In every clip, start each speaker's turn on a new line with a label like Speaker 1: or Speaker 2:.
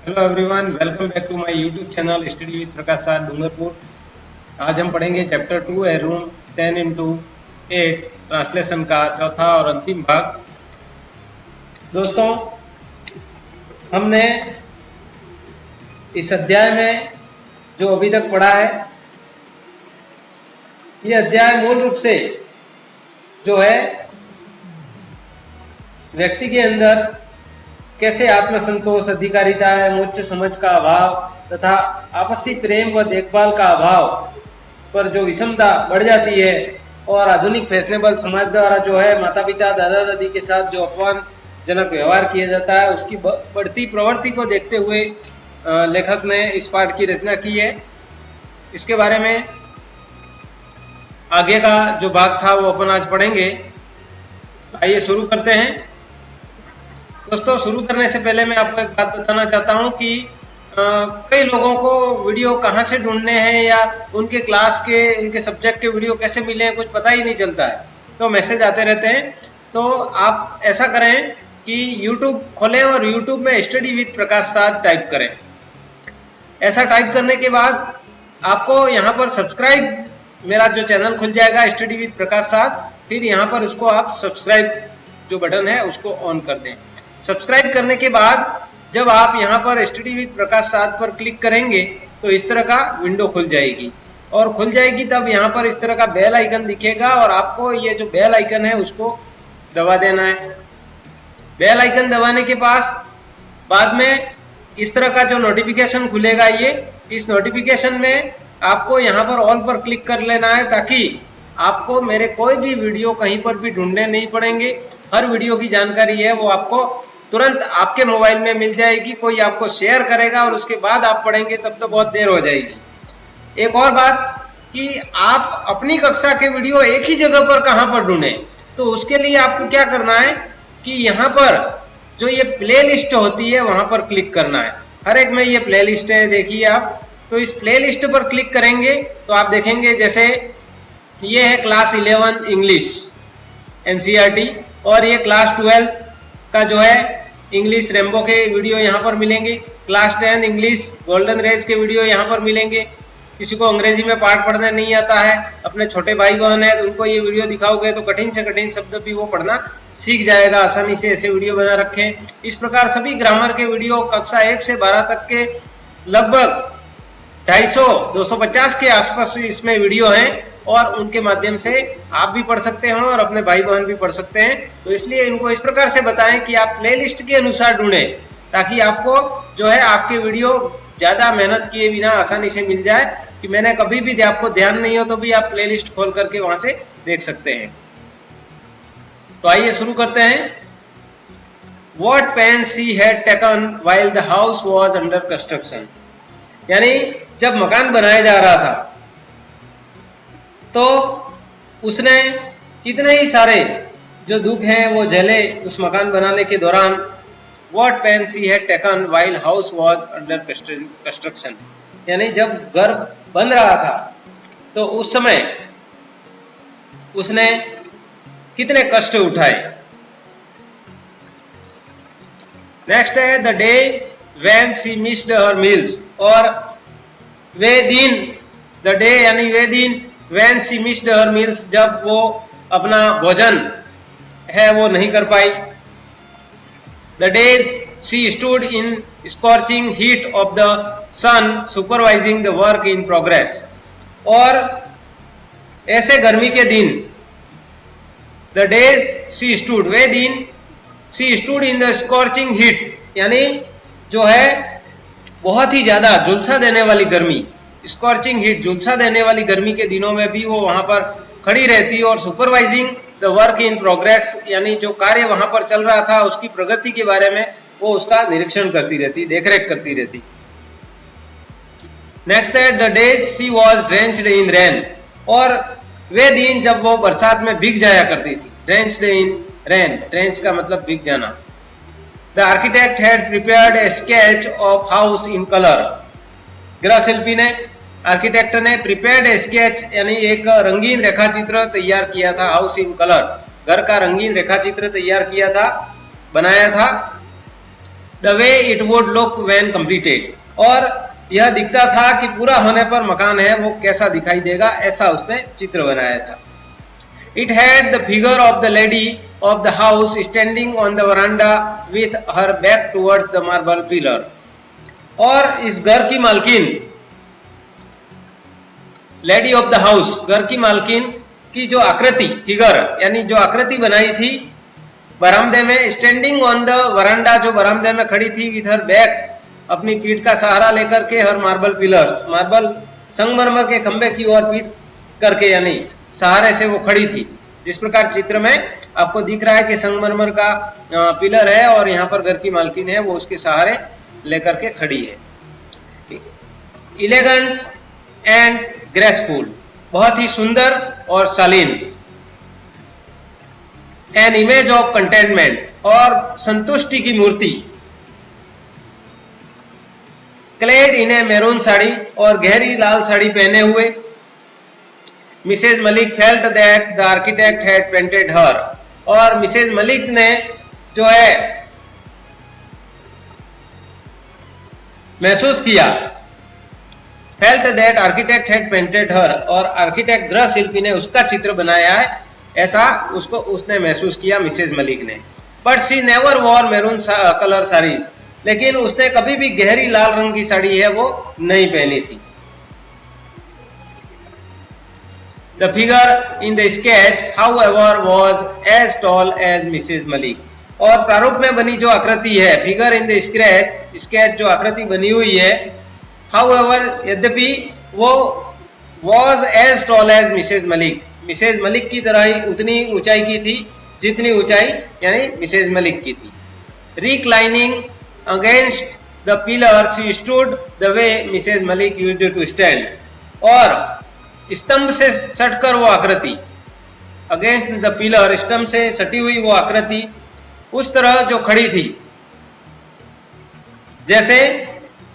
Speaker 1: Hello everyone, welcome back to my YouTube channel study with Prakash sir Dungarpur. आज हम पढ़ेंगे chapter 2 है रूम 10x8 ट्रांसलेशन का चौथा और अंतिम भाग।
Speaker 2: दोस्तों, हमने इस अध्याय में जो अभी तक पढ़ा है, ये अध्याय मूल रूप से जो है व्यक्ति के अंदर कैसे आत्मसंतोष, अधिकारिता एवं उच्च समझ का अभाव तथा आपसी प्रेम व देखभाल का अभाव पर जो विषमता बढ़ जाती है और आधुनिक फैशनेबल समाज द्वारा जो है माता पिता दादा दादी के साथ जो अपमानजनक व्यवहार किया जाता है, उसकी बढ़ती प्रवृत्ति को देखते हुए लेखक ने इस पाठ की रचना की है। इसके बारे में आगे का जो भाग था वो अपन आज पढ़ेंगे। आइए शुरू करते हैं। दोस्तों, शुरू करने से पहले मैं आपको एक बात बताना चाहता हूं कि कई लोगों को वीडियो कहां से ढूंढने हैं या उनके क्लास के, उनके सब्जेक्ट के वीडियो कैसे मिले हैं, कुछ पता ही नहीं चलता है। तो मैसेज आते रहते हैं। तो आप ऐसा करें कि YouTube खोलें और YouTube में स्टडी विद प्रकाश साथ टाइप करें। ऐसा टाइप करने के बाद आपको यहाँ पर सब्सक्राइब मेरा जो चैनल खुल जाएगा स्टडी विद प्रकाश साथ। फिर यहाँ पर उसको आप सब्सक्राइब जो बटन है उसको ऑन कर दें। सब्सक्राइब करने के बाद जब आप यहाँ पर स्टडी विद प्रकाश साथ पर क्लिक करेंगे तो इस तरह का विंडो खुल जाएगी और खुल जाएगी तब यहाँ पर इस तरह का बेल आइकन दिखेगा और आपको ये जो बेल आइकन है उसको दबा देना है। बेल आइकन दबाने के बाद में इस तरह का जो नोटिफिकेशन खुलेगा, ये इस नोटिफिकेशन में आपको यहाँ पर ऑल पर क्लिक कर लेना है ताकि आपको मेरे कोई भी वीडियो कहीं पर भी ढूंढने नहीं पड़ेंगे। हर वीडियो की जानकारी है वो आपको तुरंत आपके मोबाइल में मिल जाएगी। कोई आपको शेयर करेगा और उसके बाद आप पढ़ेंगे तब तो बहुत देर हो जाएगी। एक और बात कि आप अपनी कक्षा के वीडियो एक ही जगह पर कहां पर ढूंढें, तो उसके लिए आपको क्या करना है कि यहाँ पर जो ये प्ले लिस्ट होती है वहां पर क्लिक करना है। हर एक में ये प्ले लिस्ट है, देखिए आप। तो इस प्ले लिस्ट पर क्लिक करेंगे तो आप देखेंगे जैसे ये है क्लास 11 इंग्लिश NCERT और ये क्लास 12 का जो है इंग्लिश रेम्बो के वीडियो यहाँ पर मिलेंगे। क्लास 10 इंग्लिश गोल्डन रेज के वीडियो यहाँ पर मिलेंगे। किसी को अंग्रेजी में पाठ पढ़ना नहीं आता है, अपने छोटे भाई बहन है, तो उनको ये वीडियो दिखाओगे तो कठिन से कठिन शब्द भी वो पढ़ना सीख जाएगा आसानी से। ऐसे वीडियो बना रखे हैं। इस प्रकार सभी ग्रामर के वीडियो कक्षा 1 से 12 तक के लगभग 250 के आसपास इसमें वीडियो हैं और उनके माध्यम से आप भी पढ़ सकते हैं और अपने भाई बहन भी पढ़ सकते हैं। तो इसलिए इनको इस प्रकार से बताएं कि आप प्लेलिस्ट के अनुसार ढूंढें ताकि आपको जो है आपके वीडियो ज़्यादा मेहनत किए बिना आसानी से मिल जाए। कि मैंने कभी भी आपको ध्यान नहीं हो तो भी आप प्लेलिस्ट खोल करके वहां से देख सकते हैं। तो आइए शुरू करते हैं। What pains she had taken while the house was under construction, यानी जब मकान बनाया जा रहा था तो उसने कितने ही सारे जो दुख हैं वो झेले उस मकान बनाने के दौरान। What pains she had taken while house was under construction, यानी जब घर बन रहा था तो उस समय उसने कितने कष्ट उठाए। नेक्स्ट है the day when she missed her meals, और वे दिन, द डे यानी वे दिन, when she missed her meals, जब वो अपना भोजन है वो नहीं कर पाई। The days she stood in scorching heat of the sun supervising the work in progress, और ऐसे गर्मी के दिन, द डेज शी स्टूड, वे दिन, she stood in the scorching heat, यानी जो है बहुत ही ज्यादा झुलसा देने वाली गर्मी, स्कॉर्चिंग हीट, झुलसा देने वाली गर्मी के दिनों में भी वो वहां पर खड़ी रहती और supervising the work in progress, यानी जो कार्य वहां पर चल रहा था उसकी प्रगति के बारे में वो उसका निरीक्षण करती रहती, देखरेख करती रहती। नेक्स्ट है the days she was drenched in rain, और वे दिन जब वो बरसात में भीग जाया करती थी। ड्रेंच्ड इन रेन, ड्रेंच का मतलब भीग जाना। The architect had prepared A sketch of house in colour, गृह शिल्पी ने, आर्किटेक्ट ने प्रिपेयर्ड ए स्केच यानी एक रंगीन रेखाचित्र तैयार किया था। हाउस इन कलर, घर का रंगीन रेखाचित्र तैयार किया था, बनाया था। The way it would look when completed, और यह दिखता था कि पूरा होने पर मकान है वो कैसा दिखाई देगा, ऐसा उसने चित्र बनाया था। It had the figure of the lady of the house standing on the veranda with her back towards the marble pillar, और इस घर की मालकिन, लेडी ऑफ द हाउस, घर की मालकिन की जो आकृति, फिगर यानी जो आकृति बनाई थी बरामदे में, स्टैंडिंग ऑन द वरांडा, जो बरामदे में खड़ी थी, विथ हर बैक, अपनी पीठ का सहारा लेकर के, हर मार्बल पिलर्स, मार्बल संगमरमर के खंबे की ओर पीठ करके यानी सहारे से वो खड़ी थी। जिस प्रकार चित्र में आपको दिख रहा है कि संगमरमर का पिलर है और यहाँ पर घर की मालकिन है वो उसके सहारे लेकर के खड़ी है। इलेगेंट एंड ग्रेसफुल, बहुत ही सुंदर और शालीन। एन इमेज ऑफ कंटेनमेंट, और संतुष्टि की मूर्ति। Clad in a maroon sari, और गहरी लाल साड़ी पहने हुए। Mrs Malik felt that the architect had painted her, और मिसेज मलिक ने जो है महसूस किया, felt that architect had painted her, और आर्किटेक्ट गृह शिल्पी ने उसका चित्र बनाया है, ऐसा उसको उसने महसूस किया मिसेज मलिक ने। But she never war maroon colour saris, लेकिन उसने कभी भी गहरी लाल रंग की साड़ी है वो नहीं पहनी थी। The figure in the sketch however was as tall as Mrs Malik, और प्रारूप में बनी जो आकृति है, फिगर इन द स्केच जो आकृति बनी हुई है, हाउएवर यद्यपि वो was as tall as Mrs Malik, Mrs Malik की तरह ही उतनी ऊंचाई की थी जितनी ऊंचाई यानी मिसेज मलिक की थी। Reclining against the pillar she stood the way Mrs Malik used to stand, और स्तंभ से सटकर वो आकृति, अगेंस्ट द पिलर, स्तंभ से सटी हुई वो आकृति उस तरह जो खड़ी थी, जैसे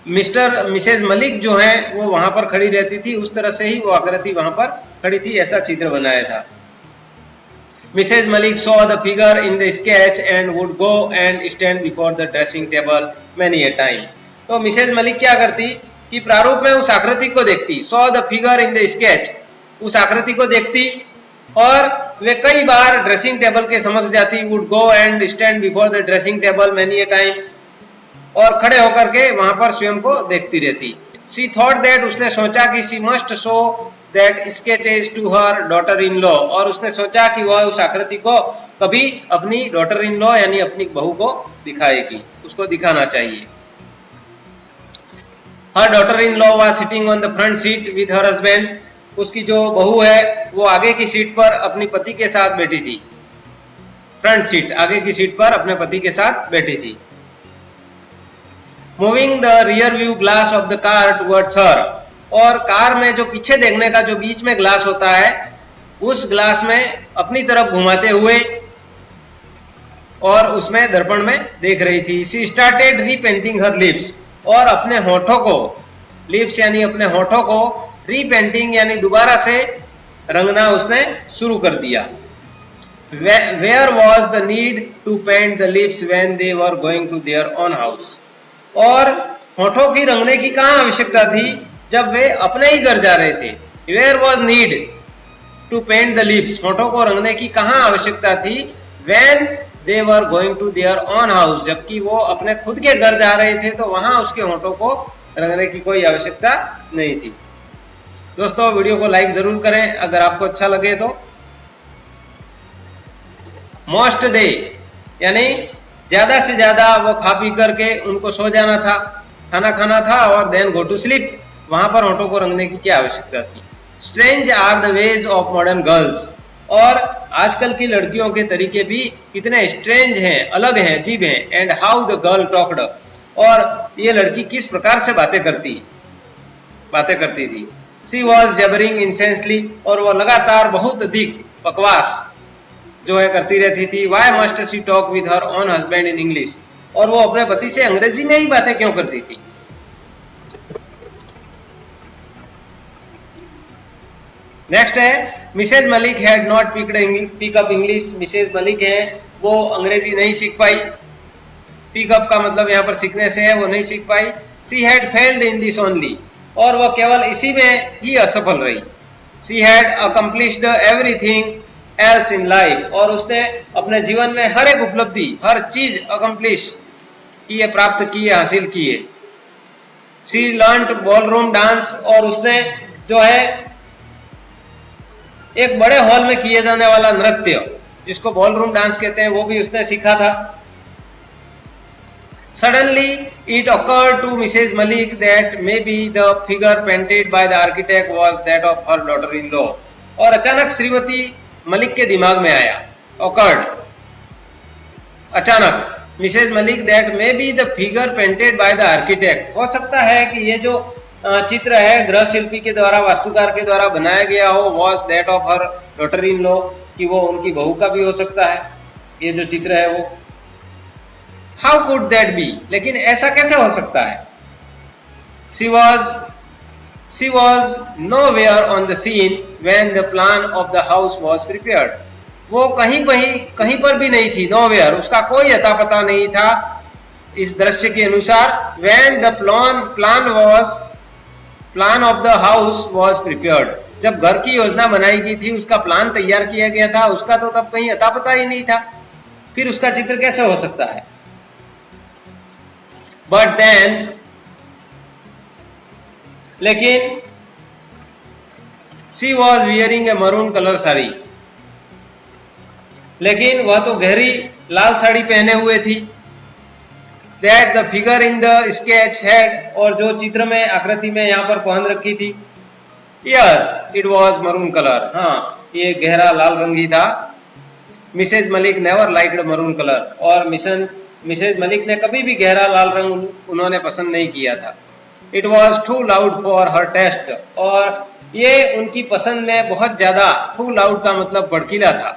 Speaker 2: मिसेज मलिक जो है वो वहां पर खड़ी रहती थी, उस तरह से ही वो आकृति वहां पर खड़ी थी, ऐसा चित्र बनाया था। Mrs Malik saw the figure in the sketch and would go and stand before the dressing table many a time. तो मिसेज मलिक क्या करती कि प्रारूप में उस आकृति को देखती, saw the figure in the sketch, उस आकृति को देखती और वे कई बार ड्रेसिंग टेबल के समक्ष जाती, would go and stand before the dressing table many a time, और खड़े होकर के वहां पर स्वयं को देखती रहती। शी थॉट दैट, उसने सोचा कि she must show that sketches to her daughter in law, और उसने सोचा कि वह उस आकृति को कभी अपनी डॉटर इन लॉ यानी अपनी बहू को दिखाएगी, उसको दिखाना चाहिए। Her daughter in law was sitting on the front seat with her husband, उसकी जो बहू है वो आगे की सीट पर अपनी पति के साथ बैठी थी, फ्रंट सीट आगे की सीट पर अपने पति के साथ बैठी थी। Moving the rear view glass of the car towards हर, और कार में जो पीछे देखने का जो बीच में ग्लास होता है उस ग्लास में अपनी तरफ घुमाते हुए और उसमें दर्पण में देख रही थी। She started repainting her lips, और अपने होठों को, लिप्स यानी अपने होठों को, रीपेंटिंग यानी दोबारा से रंगना उसने शुरू कर दिया। Where was the need to paint the lips when they were going to their own house, और होठों की रंगने की कहाँ आवश्यकता थी जब वे अपने ही घर जा रहे थे। Where was need to paint the lips, होठों को रंगने की कहाँ आवश्यकता थी, when they were going to their own house, जबकि वो अपने खुद के घर जा रहे थे तो वहां उसके होठों को रंगने की कोई आवश्यकता नहीं थी। दोस्तों वीडियो को लाइक जरूर करें अगर आपको अच्छा लगे तो। मोस्ट डे यानी ज्यादा से ज्यादा वो खा पी करके उनको सो जाना था, खाना खाना था और देन गो टू स्लीप, वहां पर होठों को रंगने की क्या आवश्यकता थी। Strange are the ways of modern girls, और आजकल की लड़कियों के तरीके भी कितने स्ट्रेंज हैं, अलग हैं, अजीब हैं। And how the girl talked, और ये लड़की किस प्रकार से बातें करती थी। शी वॉज जबरिंग इंसेंसली, और वो लगातार बहुत अधिक बकवास जो है करती रहती थी। Why must she talk with her own husband in English, और वो अपने पति से अंग्रेजी में ही बातें क्यों करती थी। नेक्स्ट है Mrs Malik had not pick up English, Mrs Malik है वो अंग्रेजी नहीं सीख पाई।
Speaker 1: पिकअप का मतलब यहाँ पर सीखने से है, वो नहीं सीख पाई। She had failed in this only, और वह केवल इसी में ही असफल रही। She had accomplished everything else in life, और उसने अपने जीवन में हर एक उपलब्धि, हर चीज अकम्प्लिश की है, प्राप्त की है, हासिल की है। शी लर्नड बॉलरूम डांस, और उसने जो है एक बड़े हॉल में किए जाने वाला नृत्य, जिसको बॉलरूम डांस कहते हैं, वो भी उसने सीखा था। Suddenly, it occurred to Mrs. Malik that maybe the figure painted by the architect was that of her daughter-in-law. और अचानक श्रीमती मलिक के दिमाग में आया, occurred, अचानक, Mrs. Malik that maybe the figure painted by the architect, हो सकता है कि ये जो चित्र है गृह शिल्पी के द्वारा, वास्तुकार के द्वारा बनाया गया हो, was that of her daughter-in-law, कि वो उनकी बहू का भी हो सकता है ये जो चित्र है वो। How could that be? लेकिन ऐसा कैसे हो सकता है? She was nowhere on the scene when the plan of the house was prepared. वो कहीं पर भी नहीं थी, nowhere, उसका कोई अता पता नहीं था इस दृश्य के अनुसार। When the plan of the house was prepared, जब घर की योजना बनाई गई थी, उसका प्लान तैयार किया गया था, उसका तो तब कहीं अता पता ही नहीं था, फिर उसका चित्र कैसे हो सकता है? But then, लेकिन she was wearing a maroon color sari, लेकिन वह तो गहरी लाल साड़ी पहने हुए थी। That the figure in the sketch had, और जो चित्र में आकृति में यहाँ पर पहन रखी थी। Yes, it was maroon color. हाँ, ये गहरा लाल रंग ही था। Mrs. Malik never liked maroon color, और मिसेज मलिक ने कभी भी गहरा लाल रंग उन्होंने पसंद नहीं किया था। It was too loud for her taste, और ये उनकी पसंद में बहुत ज्यादा, too loud का मतलब भड़कीला था।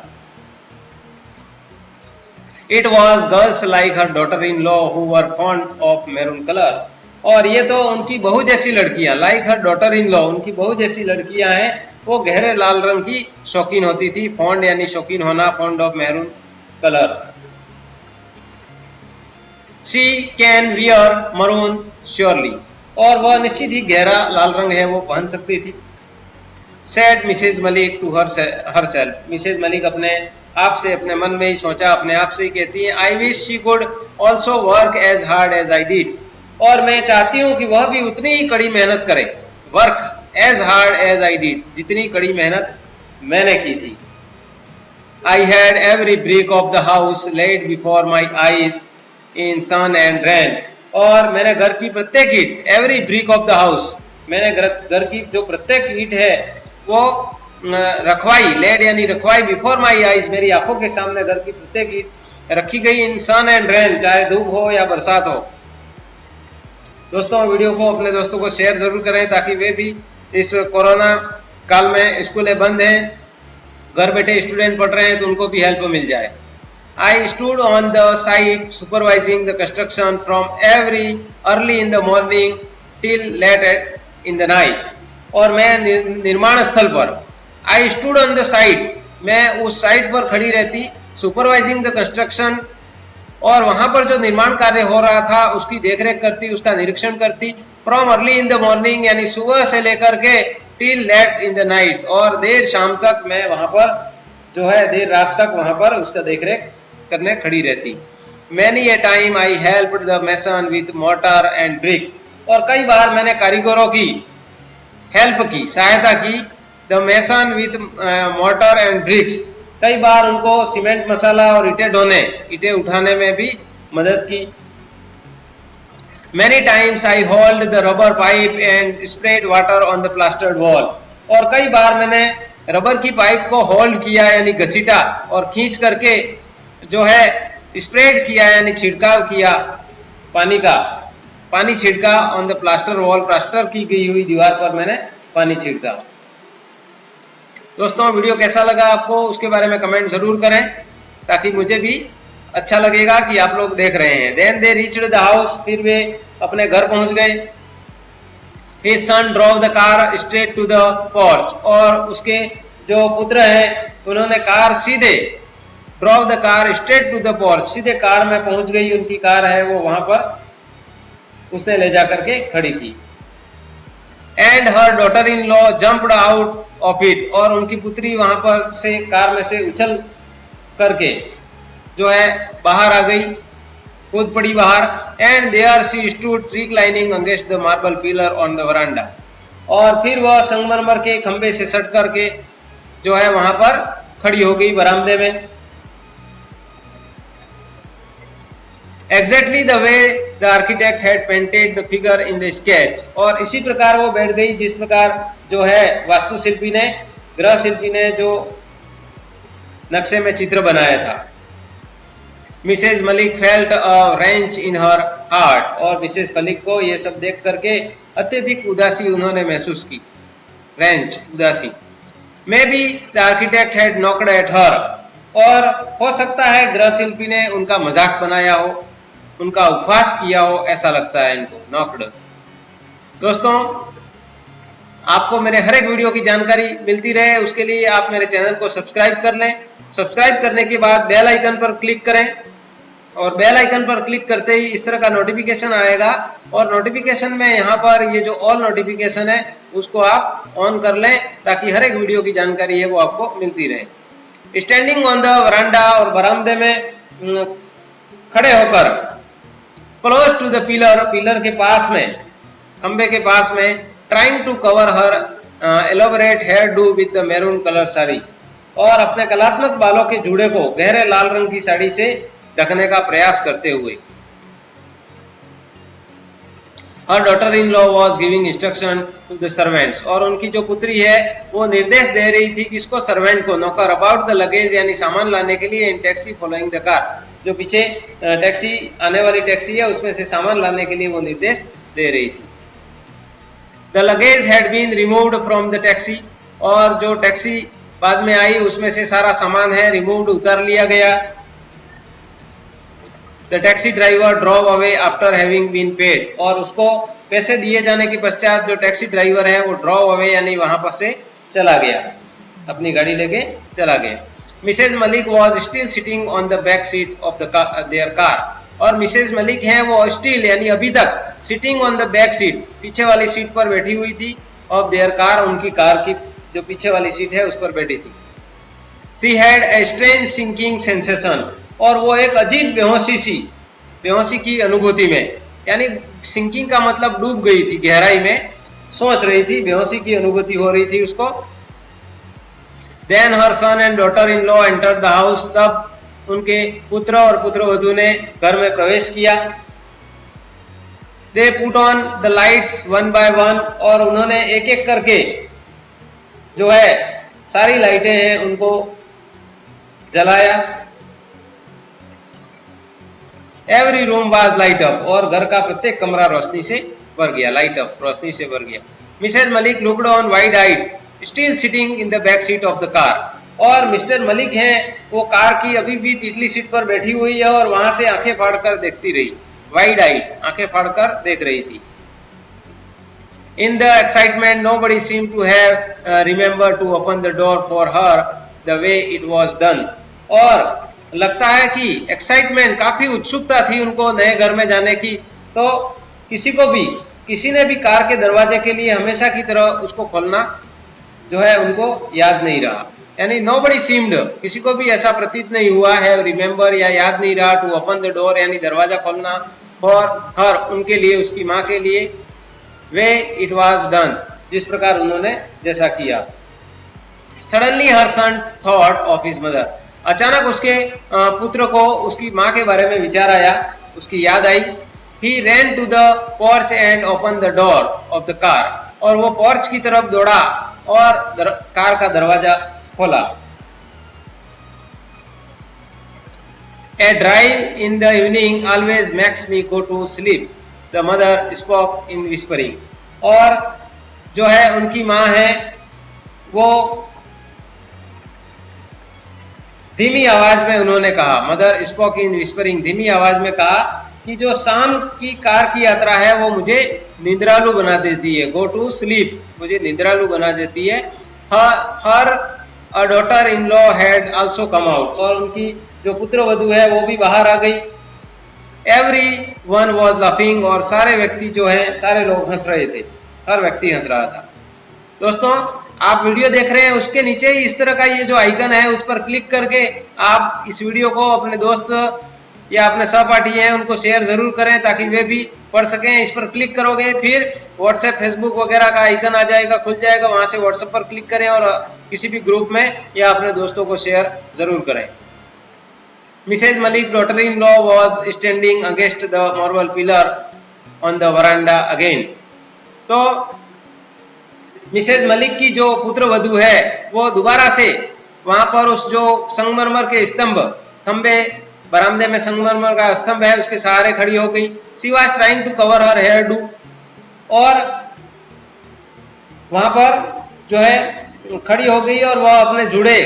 Speaker 1: It was girls like her daughter-in-law who were fond of maroon color, और ये तो उनकी बहू जैसी लड़कियां, like her daughter-in-law, उनकी बहू जैसी लड़कियां हैं, वो गहरे लाल रंग की शौकीन होती थी। फॉन्ड यानी शौकीन होना, fond of maroon color। She can wear maroon surely, और वह निश्चित ही गहरा लाल रंग है वो पहन सकती थी। Said Mrs. Malik to herself, Mrs Malik अपने आप से, अपने मन में ही सोचा, अपने आप से ही कहती है, I wish she could also work as hard as I did, और मैं चाहती हूँ कि वह भी उतनी ही कड़ी मेहनत करे। Work as hard as I did, जितनी कड़ी मेहनत मैंने की थी। I had every brick of the house laid before my eyes in sun and rain, और मैंने घर की प्रत्येक ईंट, every brick of the house, मैंने घर की जो प्रत्येक ईंट है वो रखवाई, लेड यानी रखवाई, बिफोर माई आईज, मेरी आंखों के सामने घर की प्रत्येक ईंट रखी गई, इन सन एंड रेन, चाहे धूप हो या बरसात हो। दोस्तों, वीडियो को अपने दोस्तों को शेयर जरूर करें ताकि वे भी इस कोरोना काल में, स्कूलें बंद हैं, घर बैठे स्टूडेंट पढ़ रहे हैं, तो उनको भी हेल्प मिल जाए। I stood on the site supervising the construction from early in the morning till late in the night, और मैं निर्माण स्थल पर, I stood on the site, मैं उस साइट पर खड़ी रहती, supervising the construction, और वहां पर जो निर्माण कार्य हो रहा था उसकी देखरेख करती, उसका निरीक्षण करती, from early in the morning यानी सुबह से लेकर के till late in the night, और देर शाम तक मैं वहां पर जो है, देर रात तक वहां पर उसका देखरेख करने खड़ी रहती। Many a time I helped the mason with mortar and brick, और कई बार मैंने कारीगरों की हेल्प की, सहायता की, the mason with mortar and bricks, कई बार उनको सीमेंट मसाला और ईंटें उठाने में भी मदद की। Many times I hauled the rubber pipe and sprayed water on the plastered wall, और कई बार मैंने रबर की पाइप को होल्ड किया यानी घसीटा, और खींच करके जो है स्प्रेड किया यानी छिड़काव किया, पानी छिड़का on the plaster wall, plaster की गई हुई दीवार पर मैंने पानी छिड़का। दोस्तों, वीडियो कैसा लगा आपको उसके बारे में कमेंट जरूर करें ताकि मुझे भी अच्छा लगेगा कि आप लोग देख रहे हैं। Then they reached the house, फिर वे अपने घर पहुंच गए। His son drove the car straight to the porch, और उसके जो पुत्र हैं उन्होंने कार सीधे drove the car straight to the porch, सीधे कार में पहुंच गई, उनकी कार है वो वहां पर उसने ले जाकर के खड़ी की। And her daughter in law jumped out of it, और उनकी पुत्री वहां पर से कार में से उछल करके जो है बाहर आ गई, कूद पड़ी बाहर। And there she stood reclining against the marble pillar on the veranda, और फिर वह संगमरमर के खंबे से सट करके जो है वहां पर खड़ी हो गई बरामदे में। Exactly the way the architect had painted the figure in the sketch, और इसी प्रकार वो बैठ गई जिस प्रकार जो है वास्तुशिल्पी ने, गृह शिल्पी ने जो नक्शे में चित्र बनाया था। Mrs Malik felt a wrench in her heart, और मिसेज मलिक को ये सब देख करके अत्यधिक उदासी उन्होंने महसूस की, रेंच उदासी। May be the architect had knocked at her, और हो सकता है गृह शिल्पी ने उनका मजाक बनाया हो, उनका उपहास किया हो, ऐसा लगता है इनको, नॉक्ड। दोस्तों, आपको मेरे हर एक वीडियो की जानकारी मिलती रहे उसके लिए आप मेरे चैनल को सब्सक्राइब कर लें। सब्सक्राइब करने के बाद बेल आइकन पर क्लिक करें, और बेल आइकन पर क्लिक करते ही इस तरह का नोटिफिकेशन आएगा, और नोटिफिकेशन में यहाँ पर ये जो ऑल नोटिफिकेशन है उसको आप ऑन कर लें ताकि हर एक वीडियो की जानकारी है वो आपको मिलती रहे। स्टैंडिंग ऑन द वरांडा, और बरामदे में खड़े होकर, close to the pillar, pillar के पास में, खंबे के पास में, trying to cover her elaborate hairdo with the maroon colour sari, और अपने कलात्मक बालों के जूड़े को गहरे लाल रंग की साड़ी से ढकने का प्रयास करते हुए। Her daughter in law was giving instruction to the servants, और उनकी जो पुत्री है वो निर्देश दे रही थी किसको, सर्वेंट को, नौकर, अबाउट द लगेज, यानी सामान लाने के लिए, इन टैक्सी फॉलोइंग द कार, जो पीछे टैक्सी आने वाली टैक्सी है उसमें से सामान लाने के लिए वो निर्देश दे रही थी। The luggage had been removed from the taxi, और जो टैक्सी बाद में आई उसमें से सारा सामान है रिमूव्ड, उतार लिया गया। The taxi driver drove away after having been paid, और उसको पैसे दिए जाने के पश्चात जो टैक्सी ड्राइवर है वो ड्रॉव अवे यानी वहां पर से चला गया, अपनी गाड़ी लेके चला गया। Mrs Malik was still sitting on the back seat of their car, और मिसेज मलिक हैं वो स्टिल यानी अभी तक sitting on the back seat, पीछे वाली सीट पर बैठी हुई थी, ऑफ देयर कार, उनकी कार की जो पीछे वाली सीट है उस पर बैठी थी। She had a strange sinking sensation, और वो एक अजीब बेहोशी की अनुभूति में, यानी सिंकिंग का मतलब डूब गई थी, गहराई में सोच रही थी, बेहोशी की अनुभूति हो रही थी उसको। Then her son and daughter in law enter the house, तब उनके पुत्र और पुत्रवधू ने घर में प्रवेश किया। They put on the lights one by one, और उन्होंने एक एक करके जो है सारी लाइटें हैं उनको जलाया। Every room was light up, और घर का प्रत्येक कमरा रोशनी से भर गया, लाइट अप, रोशनी से भर गया। Mrs Malik looked on wide eyed still sitting in the back seat of the car, और मिस्टर मलिक हैं वो कार की अभी भी पिछली सीट पर बैठी हुई है और वहां से आंखें फाड़कर देखती रही, वाइड आइड, आंखें फाड़कर देख रही थी। In the excitement, nobody seemed to have remembered to open the door for her the way it was done. और लगता है कि एक्साइटमेंट, काफी उत्सुकता थी उनको नए घर में जाने की, तो किसी ने भी कार के दरवाजे के लिए हमेशा की तरह उसको खोलना जो है उनको याद नहीं रहा, यानी nobody seemed, किसी को भी ऐसा प्रतीत नहीं हुआ है, रिमेम्बर या याद नहीं रहा, टू ओपन द डोर यानी दरवाजा खोलना, फॉर हर उनके लिए, उसकी माँ के लिए, वे इट वॉज डन जिस प्रकार उन्होंने जैसा किया। Suddenly her son thought of his mother, अचानक उसके पुत्र को उसकी माँ के बारे में विचार आया, उसकी याद आई। He ran to the porch and open the door of the car, और वो पोर्च की तरफ दौड़ा और कार का दरवाजा खोला। A drive in the evening always makes me go to sleep, the mother spoke in whispering, और जो है उनकी माँ है वो धीमी आवाज में उन्होंने कहा, मदर स्पोक इन विस्परिंग, धीमी आवाज में कहा कि जो शाम की कार की यात्रा है वो मुझे निद्रालु बना देती है, गो टू स्लीप, मुझे निद्रालु बना देती है। Her a daughter in law had also come out, और उनकी जो पुत्र वधू है वो भी बाहर आ गई। एवरी वन वॉज लाफिंग, और सारे व्यक्ति जो है, सारे लोग हंस रहे थे, हर व्यक्ति हंस रहा था। दोस्तों, आप वीडियो देख रहे हैं, उसके नीचे ही इस तरह का ये जो आइकन है उस पर क्लिक करके आप इस वीडियो को अपने दोस्त या अपने सहपाठी हैं उनको शेयर जरूर करें ताकि वे भी पढ़ सकें। इस पर क्लिक करोगे फिर व्हाट्सएप, फेसबुक वगैरह का आइकन आ जाएगा, खुल जाएगा, वहां से व्हाट्सएप पर क्लिक करें और किसी भी ग्रुप में या अपने दोस्तों को शेयर जरूर करें। Mrs Malik daughter in law was standing against the marble pillar on the veranda again. तो मिसेज मलिक की जो पुत्र वधू है वो दोबारा से वहां पर उस जो संगमरमर के स्तंभ, खंबे, बरामदे में संगमरमर का स्तंभ है उसके सहारे खड़ी हो गई। She was trying to cover her hairdo, और वहां पर जो है खड़ी हो गई और वह अपने जुड़े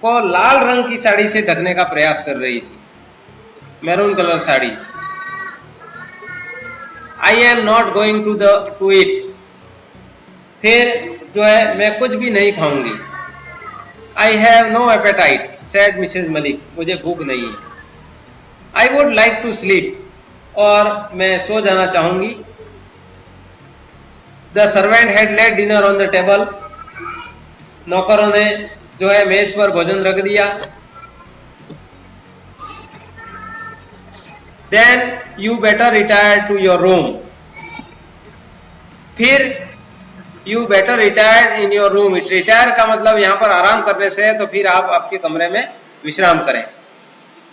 Speaker 1: को लाल रंग की साड़ी से ढकने का प्रयास कर रही थी, maroon colour sari. I am not going to it, फिर जो है मैं कुछ भी नहीं खाऊंगी। I have no appetite said Mrs Malik, मुझे भूख नहीं है। I would like to sleep, और मैं सो जाना चाहूंगी। The servant had laid dinner on the table, नौकरों ने जो है मेज पर भोजन रख दिया। Then you better retire to your room, फिर you better retire in your room. Retire का मतलब यहाँ पर आराम करने से है, तो फिर आप आपके कमरे में विश्राम करें।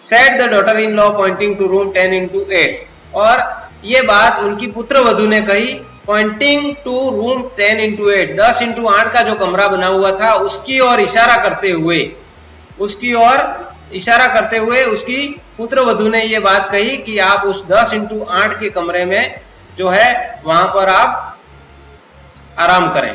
Speaker 1: Said the daughter in law pointing to room 10x8, और ये बात उनकी पुत्र वधू ने कही Poynting to room 10x8, 10x8 का जो कमरा बना हुआ था उसकी ओर इशारा करते हुए, उसकी पुत्र वधू ने ये बात कही कि आप उस 10x8 के कमरे में जो है वहां पर आप आराम करें।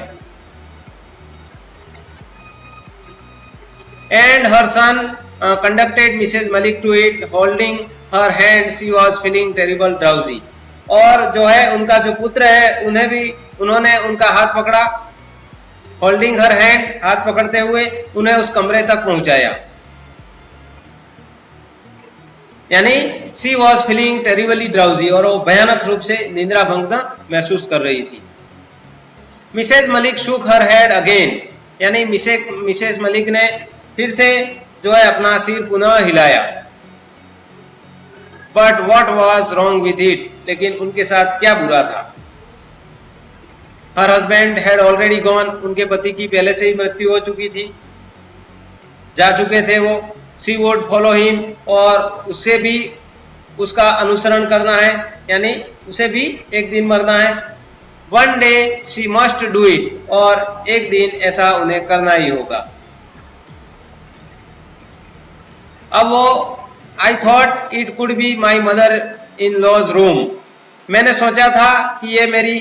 Speaker 1: And her son conducted Mrs. Malik to it, holding her hand. She was feeling terrible drowsy. और जो है उनका जो पुत्र है उन्होंने उनका हाथ पकड़ा, holding her hand, हाथ पकड़ते हुए उन्हें उस कमरे तक पहुंचाया। यानी she was feeling terribly drowsy, और वो भयानक रूप से निद्रा भंग महसूस कर रही थी। Mrs Malik shook her head again, यानी मिसेज मलिक ने फिर से जो है अपना सिर पुनः हिलाया। But what was wrong with it, लेकिन उनके साथ क्या बुरा था। Her husband had already gone, उनके पति की पहले से ही मृत्यु हो चुकी थी, जा चुके थे वो। शी वुड फॉलो हिम, और उससे भी उसका अनुसरण करना है, यानी उसे भी एक दिन मरना है। One day she must do it, और एक दिन ऐसा उन्हें करना ही होगा। अब वो I thought it could be my mother in law's room, मैंने सोचा था कि ये मेरी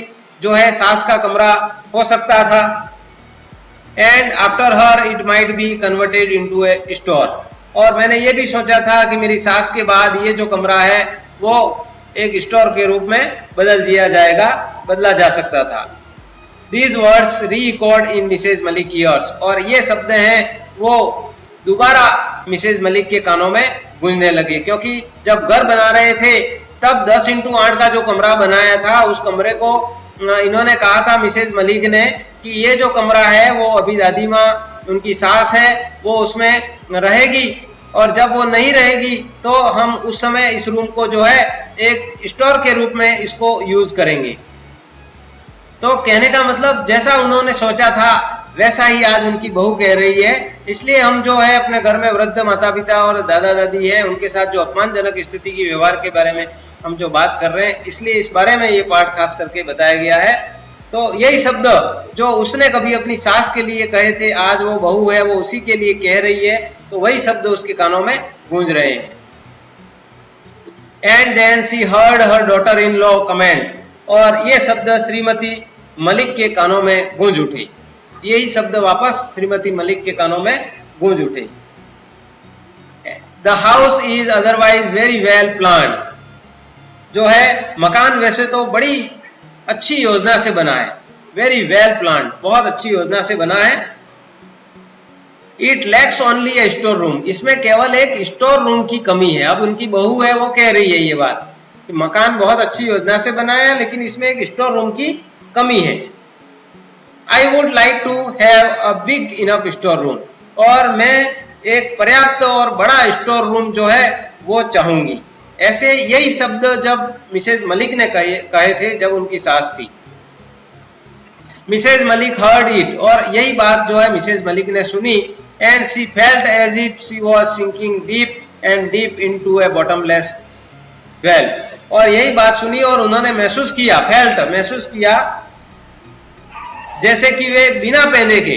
Speaker 1: जो है सास का कमरा हो सकता था। And after her it might be converted into A store, और मैंने ये भी सोचा था कि मेरी सास के बाद ये जो कमरा है वो एक स्टोर के रूप में बदला जा सकता था। These words re-echoed in Mrs Malik ears, और ये शब्द हैं वो दोबारा मिसेज मलिक के कानों में गूंजने लगे, क्योंकि जब घर बना रहे थे तब 10x8 का जो कमरा बनाया था उस कमरे को इन्होंने कहा था मिसेज मलिक ने कि ये जो कमरा है वो अभी दादी माँ उनकी सास है वो उसमें रहेगी, और जब वो नहीं रहेगी तो हम उस समय इस रूम को जो है एक स्टोर के रूप में इसको यूज करेंगे। तो कहने का मतलब जैसा उन्होंने सोचा था वैसा ही आज उनकी बहू कह रही है। इसलिए हम जो है अपने घर में वृद्ध माता पिता और दादा दादी हैं उनके साथ जो अपमानजनक स्थिति की व्यवहार के बारे में हम जो बात कर रहे हैं, इसलिए इस बारे में ये पाठ खास करके बताया गया है। तो यही शब्द जो उसने कभी अपनी सास के लिए कहे थे, आज वो बहू है वो उसी के लिए कह रही है, तो वही शब्द उसके कानों में गूंज रहे हैं। And then she heard her daughter in law comment, और ये शब्द श्रीमती मलिक के कानों में गूंज उठे। यही शब्द वापस श्रीमती मलिक के कानों में गूंज उठे। The house is otherwise very well planned, जो है मकान वैसे तो बड़ी अच्छी योजना से बना है। वेरी वेल प्लान्ड, बहुत अच्छी योजना से बना है। It lacks only A store room, इसमें केवल एक स्टोर रूम की कमी है। अब उनकी बहू है वो कह रही है ये बात कि मकान बहुत अच्छी योजना से बनाया लेकिन इसमें एक स्टोर रूम की कमी है। I would like to have a big enough store room, और मैं एक पर्याप्त और बड़ा स्टोर रूम जो है वो चाहूंगी। ऐसे यही शब्द जब मिसेज मलिक ने कहे थे जब उनकी सास थी। मिसेज मलिक हर्ड इट, और यही बात जो है मिसेज मलिक ने सुनी। And she felt as if she was sinking deep and deep into a bottomless well, और यही बात सुनी और उन्होंने महसूस किया, महसूस किया जैसे कि वे बिना पैदे के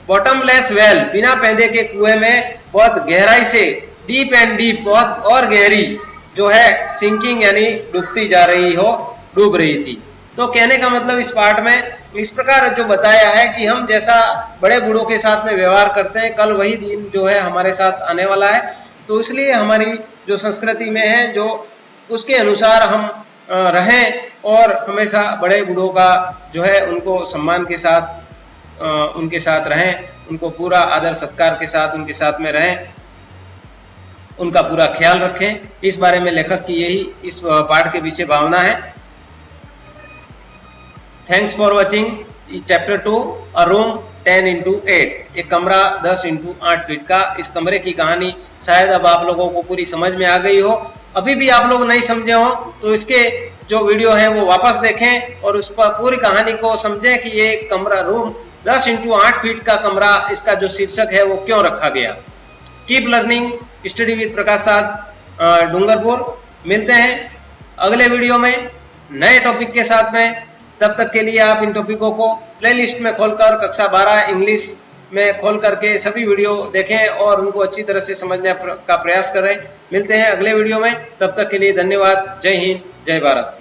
Speaker 1: बॉटमलेस वेल, बिना पैदे के कुएं में बहुत गहराई से डीप एंड डीप, बहुत और गहरी जो है सिंकिंग यानी डूबती जा रही हो, डूब रही थी। तो कहने का मतलब इस पार्ट में इस प्रकार जो बताया है कि हम जैसा बड़े बूढ़ों के साथ में व्यवहार करते हैं, कल वही दिन जो है हमारे साथ आने वाला है। तो इसलिए हमारी जो संस्कृति में है जो उसके अनुसार हम रहें और हमेशा बड़े बूढ़ों का जो है उनको सम्मान के साथ उनके साथ रहें, उनको पूरा आदर सत्कार के साथ उनके साथ में रहें, उनका पूरा ख्याल रखें। इस बारे में लेखक की यही इस पाठ के पीछे भावना है। Thanks for watching chapter 2 a room 10x8, एक कमरा 10x8 फीट का। इस कमरे की कहानी शायद अब आप लोगों को पूरी समझ में आ गई हो। अभी भी आप लोग नहीं समझे हो तो इसके जो वीडियो है वो वापस देखें और उस पर पूरी कहानी को समझें कि ये कमरा रूम 10x8 फीट का कमरा, इसका जो शीर्षक है वो क्यों रखा गया। कीप लर्निंग, स्टडी विद प्रकाश साध, डूंगरपुर। मिलते हैं अगले वीडियो में नए टॉपिक के साथ में। तब तक के लिए आप इन टॉपिकों को प्लेलिस्ट में खोलकर कक्षा 12 इंग्लिश में खोल करके सभी वीडियो देखें और उनको अच्छी तरह से समझने का प्रयास करें। मिलते हैं अगले वीडियो में, तब तक के लिए धन्यवाद। जय हिंद, जय भारत।